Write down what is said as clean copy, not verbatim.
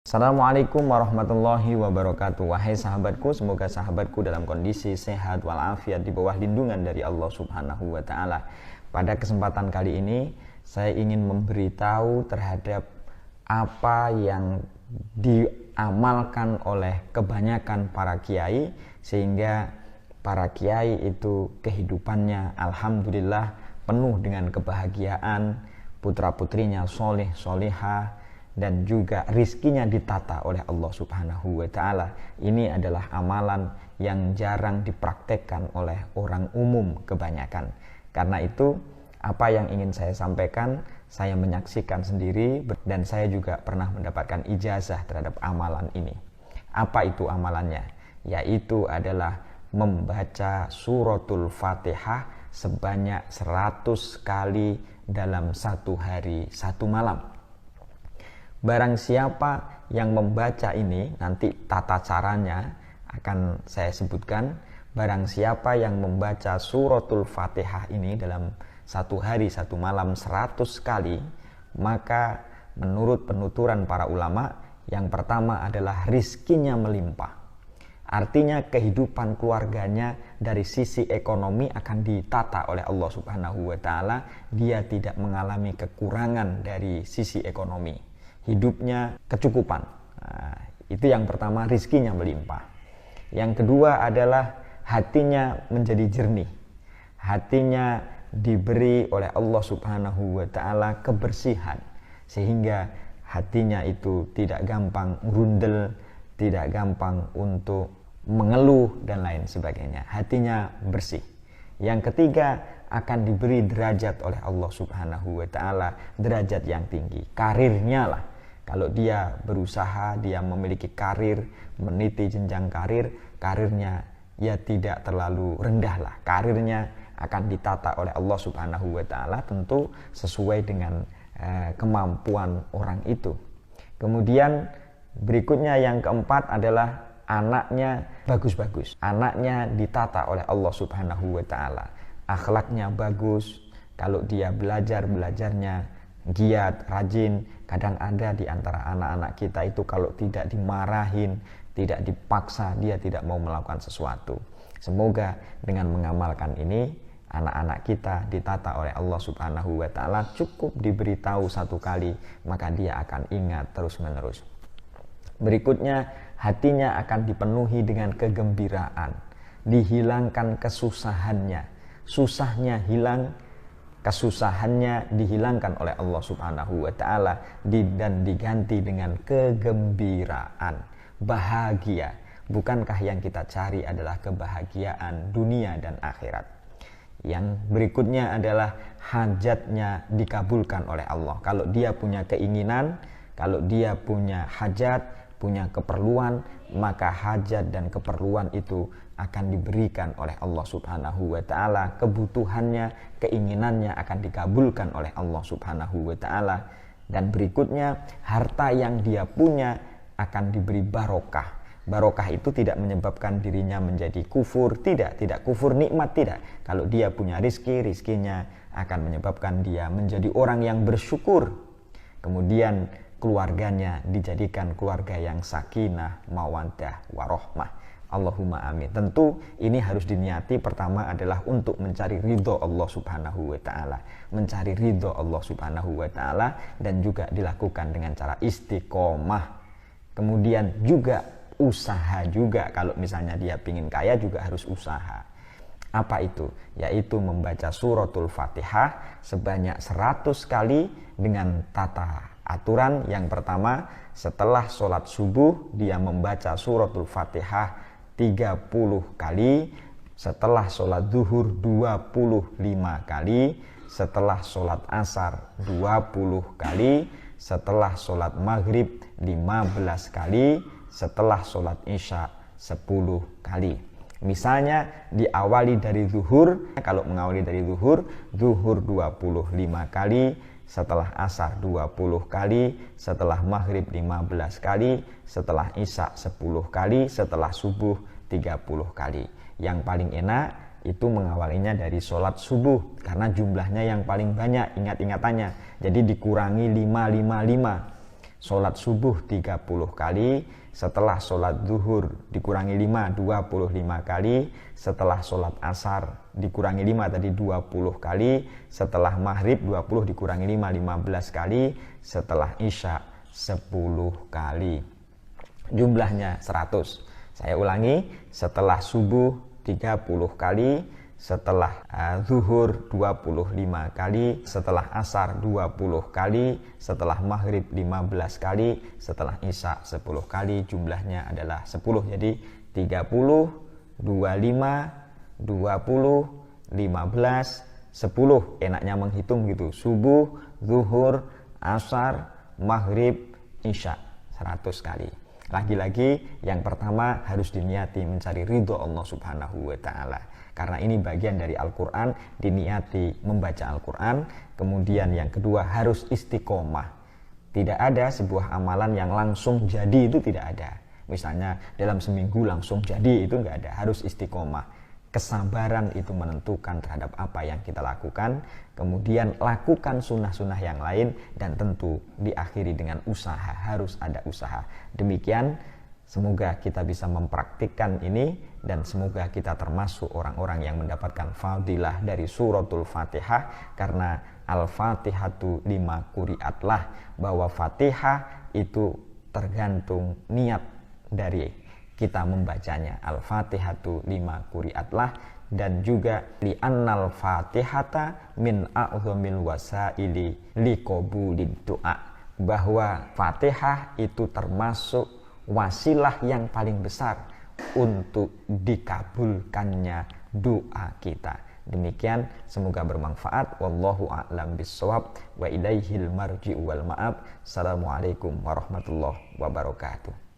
Assalamualaikum warahmatullahi wabarakatuh. Wahai sahabatku, semoga sahabatku dalam kondisi sehat walafiat di bawah lindungan dari Allah Subhanahu wa taala. Pada kesempatan kali ini saya ingin memberitahu terhadap apa yang diamalkan oleh kebanyakan para kiai, sehingga para kiai itu kehidupannya alhamdulillah penuh dengan kebahagiaan, putra-putrinya soleh solehah, dan juga rizkinya ditata oleh Allah Subhanahu wa ta'ala. Ini adalah amalan yang jarang dipraktekkan oleh orang umum kebanyakan. Karena itu, apa yang ingin saya sampaikan, saya menyaksikan sendiri dan saya juga pernah mendapatkan ijazah terhadap amalan ini. Apa itu amalannya? Yaitu adalah membaca suratul Fatihah sebanyak 100 kali dalam satu hari, satu malam. Barang siapa yang membaca ini, nanti tata caranya akan saya sebutkan. Barang siapa yang membaca suratul Fatihah ini dalam satu hari satu malam 100 kali, maka menurut penuturan para ulama, yang pertama adalah rizkinya melimpah. Artinya kehidupan keluarganya dari sisi ekonomi akan ditata oleh Allah Subhanahu wa ta'ala. Dia tidak mengalami kekurangan dari sisi ekonomi, hidupnya kecukupan. Nah, itu yang pertama, rizkinya melimpah. Yang kedua adalah hatinya menjadi jernih. Hatinya diberi oleh Allah Subhanahu wa ta'ala kebersihan, sehingga hatinya itu tidak gampang rundel, tidak gampang untuk mengeluh dan lain sebagainya. Hatinya bersih. Yang ketiga, akan diberi derajat oleh Allah Subhanahu wa ta'ala, derajat yang tinggi. Karirnya lah, kalau dia berusaha, dia memiliki karir, meniti jenjang karirnya ya tidak terlalu rendah lah. Karirnya akan ditata oleh Allah Subhanahu wa ta'ala, tentu sesuai dengan kemampuan orang itu. Kemudian berikutnya yang keempat adalah anaknya bagus-bagus. Anaknya ditata oleh Allah Subhanahu wa ta'ala. Akhlaknya bagus. Kalau dia belajarnya giat, rajin. Kadang ada di antara anak-anak kita itu kalau tidak dimarahin, tidak dipaksa, dia tidak mau melakukan sesuatu. Semoga dengan mengamalkan ini, anak-anak kita ditata oleh Allah Subhanahu wa ta'ala. Cukup diberitahu satu kali, maka dia akan ingat terus-menerus. Berikutnya, hatinya akan dipenuhi dengan kegembiraan. Dihilangkan kesusahannya. Susahnya hilang, kesusahannya dihilangkan oleh Allah Subhanahu wa ta'ala dan diganti dengan kegembiraan, bahagia. Bukankah yang kita cari adalah kebahagiaan dunia dan akhirat? Yang berikutnya adalah hajatnya dikabulkan oleh Allah. Kalau dia punya keinginan, kalau dia punya hajat, punya keperluan, maka hajat dan keperluan itu akan diberikan oleh Allah Subhanahu wa ta'ala. Kebutuhannya, keinginannya akan dikabulkan oleh Allah Subhanahu wa ta'ala. Dan berikutnya, harta yang dia punya akan diberi barokah. Barokah itu tidak menyebabkan dirinya menjadi kufur, tidak kufur nikmat, tidak. Kalau dia punya rizkinya akan menyebabkan dia menjadi orang yang bersyukur. Kemudian keluarganya dijadikan keluarga yang sakinah, mawaddah, warohmah. Allahumma amin. Tentu ini harus diniati, pertama adalah untuk mencari ridho Allah Subhanahu wa ta'ala. Mencari ridho Allah Subhanahu wa ta'ala dan juga dilakukan dengan cara istiqomah. Kemudian juga usaha juga, kalau misalnya dia ingin kaya juga harus usaha. Apa itu? Yaitu membaca suratul Fatihah sebanyak 100 kali dengan tata aturan. Yang pertama, setelah sholat subuh dia membaca suratul Fatihah 30 kali, setelah sholat zuhur 25 kali, setelah sholat asar 20 kali, setelah sholat maghrib 15 kali, setelah sholat isya 10 kali. Misalnya diawali dari zuhur, kalau mengawali dari zuhur 25 kali, setelah asar 20 kali, setelah maghrib 15 kali, setelah isya 10 kali, setelah subuh 30 kali. Yang paling enak itu mengawalinya dari sholat subuh, karena jumlahnya yang paling banyak, ingat-ingatannya. Jadi dikurangi 5. Sholat subuh 30 kali, setelah sholat zuhur dikurangi 5, 25 kali, setelah sholat asar dikurangi 5 tadi 20 kali, setelah maghrib 20 dikurangi 5, 15 kali, setelah isya 10 kali. Jumlahnya 100. Saya ulangi, setelah subuh 30 kali, setelah zuhur 25 kali, setelah asar 20 kali, setelah maghrib 15 kali, setelah isya 10 kali, jumlahnya adalah 10. Jadi 30, 25, 20, 15, 10. Enaknya menghitung gitu. Subuh, zuhur, asar, maghrib, isya 100 kali. Lagi-lagi yang pertama harus diniati mencari ridho Allah Subhanahu wa Ta'ala, karena ini bagian dari Al-Quran, diniati membaca Al-Quran. Kemudian yang kedua harus istiqomah. Tidak ada sebuah amalan yang langsung jadi, itu tidak ada. Misalnya dalam seminggu langsung jadi, itu enggak ada. Harus istiqomah. Kesabaran itu menentukan terhadap apa yang kita lakukan. Kemudian lakukan sunnah-sunnah yang lain, dan tentu diakhiri dengan usaha. Harus ada usaha. Demikian, semoga kita bisa mempraktikkan ini, dan semoga kita termasuk orang-orang yang mendapatkan fadilah dari suratul Fatihah, karena Al-Fatihatu lima quri'atlah, bahwa Fatihah itu tergantung niat dari kita membacanya. Al-Fatihatu lima quri'atlah, dan juga li'annal fatihata min a'zamil wasaili liqabulid doa, bahwa Fatihah itu termasuk wasilah yang paling besar untuk dikabulkannya doa kita. Demikian, semoga bermanfaat. Wallahu a'lam bishawab, wa ilaihil marji'u wal ma'ab. Assalamualaikum warahmatullahi wabarakatuh.